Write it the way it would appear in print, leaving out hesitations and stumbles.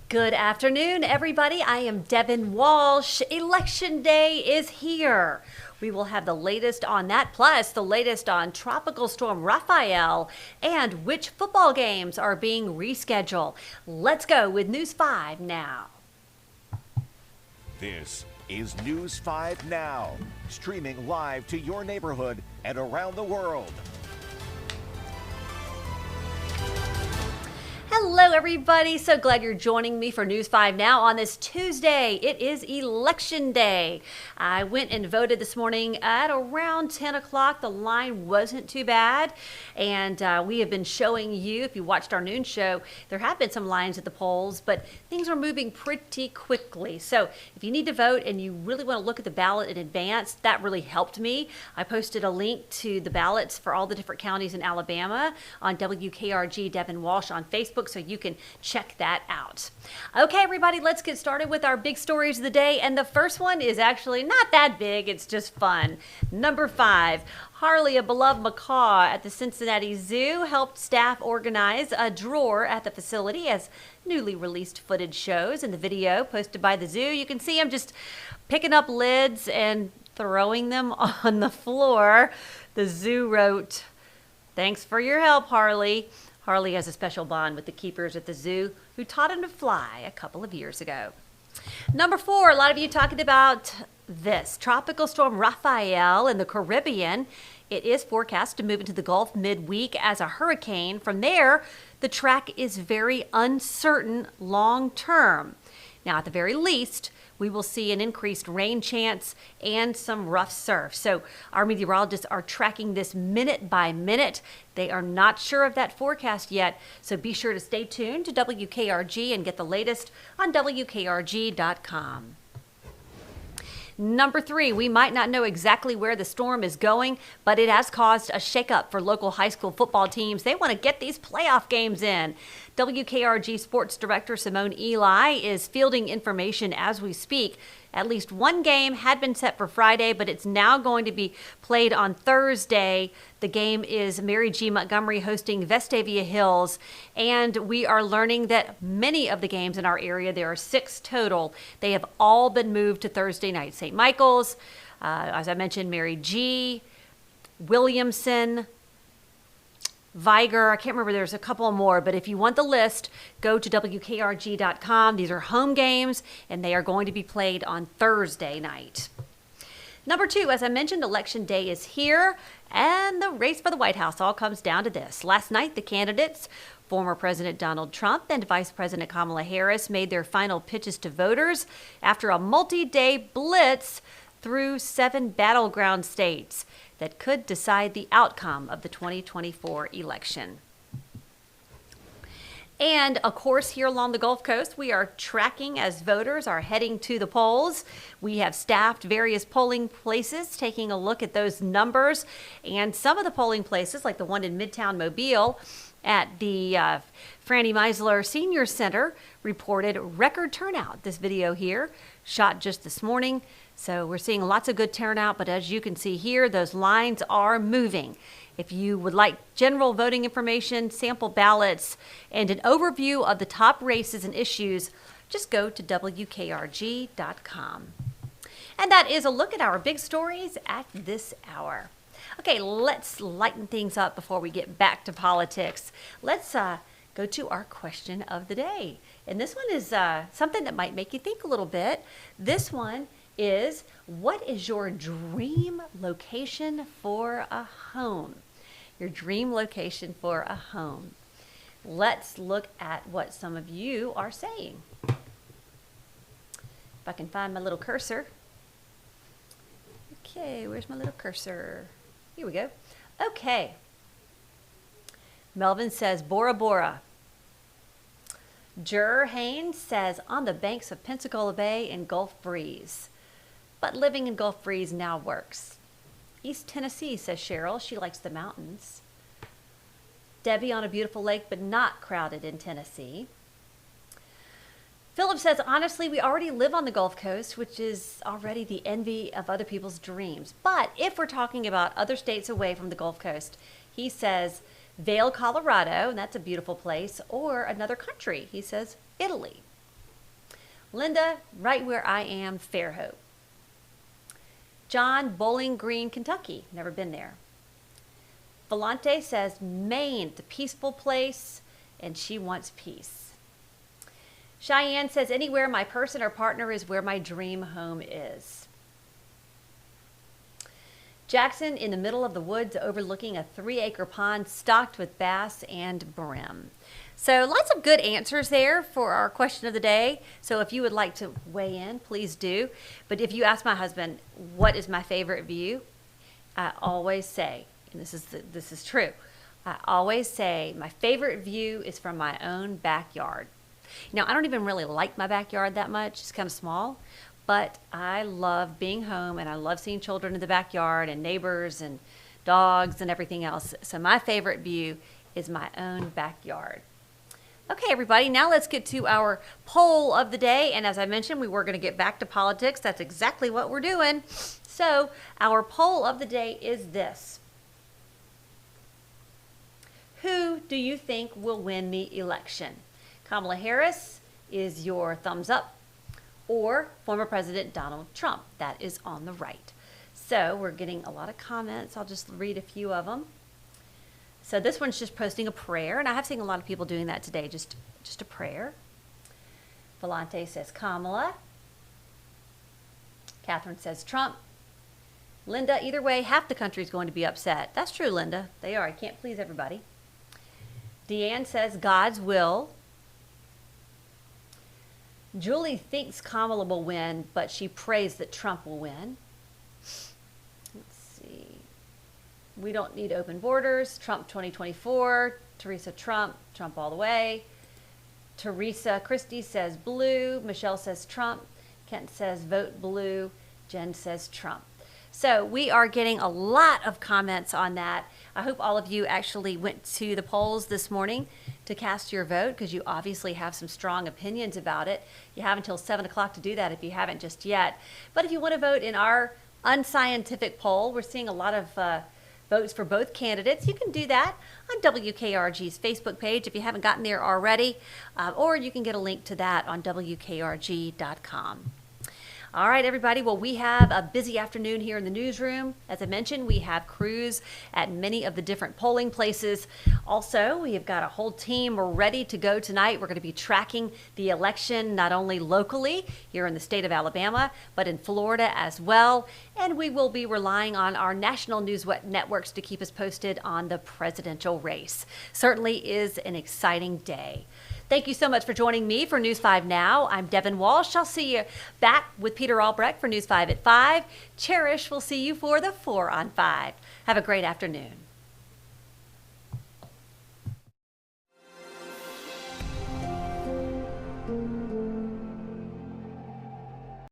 Good afternoon, everybody. I am Devin Walsh. Election Day is here. We will have the latest on that, plus the latest on Tropical Storm Rafael and which football games are being rescheduled. Let's go with News 5 now. This is News 5 Now, streaming live to your neighborhood and around the world. Hello, everybody. So glad you're joining me for News 5 Now on this Tuesday. It is Election Day. I went and voted this morning at around 10 o'clock. The line wasn't too bad. And we have been showing you, if you watched our noon show, there have been some lines at the polls, but things are moving pretty quickly. So if you need to vote and you really want to look at the ballot in advance, that really helped me. I posted a link to the ballots for all the different counties in Alabama on WKRG Devin Walsh on Facebook, so you can check that out. Okay, everybody, let's get started with our big stories of the day. And the first one is actually not that big. It's just fun. Number 5, Harley, a beloved macaw at the Cincinnati Zoo, helped staff organize a drawer at the facility, as newly released footage shows. In the video posted by the zoo, you can see him just picking up lids and throwing them on the floor. The zoo wrote, "Thanks for your help, Harley." Harley has a special bond with the keepers at the zoo who taught him to fly a couple of years ago. Number 4, a lot of you talking about this. Tropical Storm Rafael in the Caribbean. It is forecast to move into the Gulf midweek as a hurricane. From there, the track is very uncertain long term. Now, at the very least, we will see an increased rain chance and some rough surf. So our meteorologists are tracking this minute by minute. They are not sure of that forecast yet, so be sure to stay tuned to WKRG and get the latest on WKRG.com. Number 3, we might not know exactly where the storm is going, but it has caused a shakeup for local high school football teams. They want to get these playoff games in. WKRG Sports Director Simone Eli is fielding information as we speak. At least one game had been set for Friday, but it's now going to be played on Thursday. The game is Mary G. Montgomery hosting Vestavia Hills, and we are learning that many of the games in our area, there are 6 total, they have all been moved to Thursday night. St. Michael's, as I mentioned, Mary G., Williamson, Viger, I can't remember, there's a couple more, but if you want the list, go to WKRG.com. These are home games, and they are going to be played on Thursday night. Number 2, as I mentioned, Election Day is here, and the race for the White House all comes down to this. Last night, the candidates, former President Donald Trump and Vice President Kamala Harris, made their final pitches to voters after a multi-day blitz through 7 battleground states that could decide the outcome of the 2024 election. And of course, here along the Gulf Coast, we are tracking as voters are heading to the polls. We have staffed various polling places, taking a look at those numbers. And some of the polling places, like the one in Midtown Mobile at the Franny Meisler Senior Center, reported record turnout. This video here, shot just this morning. So we're seeing lots of good turnout, but as you can see here, those lines are moving. If you would like general voting information, sample ballots, and an overview of the top races and issues, just go to WKRG.com. And that is a look at our big stories at this hour. Okay, let's lighten things up before we get back to politics. Let's go to our question of the day. And this one is something that might make you think a little bit. This one is, what is your dream location for a home? Your dream location for a home. Let's look at what some of you are saying. If I can find my little cursor. Okay, where's my little cursor? Here we go. Okay. Melvin says Bora Bora. Jur Haynes says on the banks of Pensacola Bay and Gulf Breeze. But living in Gulf Breeze now works. East Tennessee, says Cheryl. She likes the mountains. Debbie on a beautiful lake, but not crowded in Tennessee. Philip says, honestly, we already live on the Gulf Coast, which is already the envy of other people's dreams. But if we're talking about other states away from the Gulf Coast, he says Vail, Colorado, and that's a beautiful place, or another country. He says Italy. Linda, right where I am, Fairhope. John, Bowling Green, Kentucky. Never been there. Volante says, Maine, the peaceful place, and she wants peace. Cheyenne says, anywhere my person or partner is where my dream home is. Jackson, in the middle of the woods overlooking a 3-acre pond stocked with bass and brim. So lots of good answers there for our question of the day. So if you would like to weigh in, please do. But if you ask my husband, what is my favorite view? I always say, and this is true, I always say my favorite view is from my own backyard. Now, I don't even really like my backyard that much. It's kind of small. But I love being home, and I love seeing children in the backyard and neighbors and dogs and everything else. So my favorite view is my own backyard. Okay, everybody, now let's get to our poll of the day. And as I mentioned, we were going to get back to politics. That's exactly what we're doing. So our poll of the day is this. Who do you think will win the election? Kamala Harris is your thumbs up, or former President Donald Trump. That is on the right. So we're getting a lot of comments. I'll just read a few of them. So this one's just posting a prayer, and I have seen a lot of people doing that today, just a prayer. Volante says Kamala. Catherine says Trump. Linda, either way, half the country is going to be upset. That's true, Linda. They are. I can't please everybody. Deanne says God's will. Julie thinks Kamala will win, but she prays that Trump will win. Let's see. We don't need open borders. Trump 2024. Teresa Trump. Trump all the way. Teresa Christie says blue. Michelle says Trump. Kent says vote blue. Jen says Trump. So we are getting a lot of comments on that. I hope all of you actually went to the polls this morning to cast your vote, because you obviously have some strong opinions about it. You have until 7 o'clock to do that if you haven't just yet. But if you want to vote in our unscientific poll, we're seeing a lot of votes for both candidates. You can do that on WKRG's Facebook page if you haven't gotten there already, or you can get a link to that on WKRG.com. All right, everybody. Well, we have a busy afternoon here in the newsroom. As I mentioned, we have crews at many of the different polling places. Also, we have got a whole team ready to go tonight. We're going to be tracking the election not only locally here in the state of Alabama, but in Florida as well. And we will be relying on our national news networks to keep us posted on the presidential race. Certainly is an exciting day. Thank you so much for joining me for News 5 Now. I'm Devin Walsh. I'll see you back with Peter Albrecht for News 5 at 5. Cherish will see you for the 4 on 5. Have a great afternoon.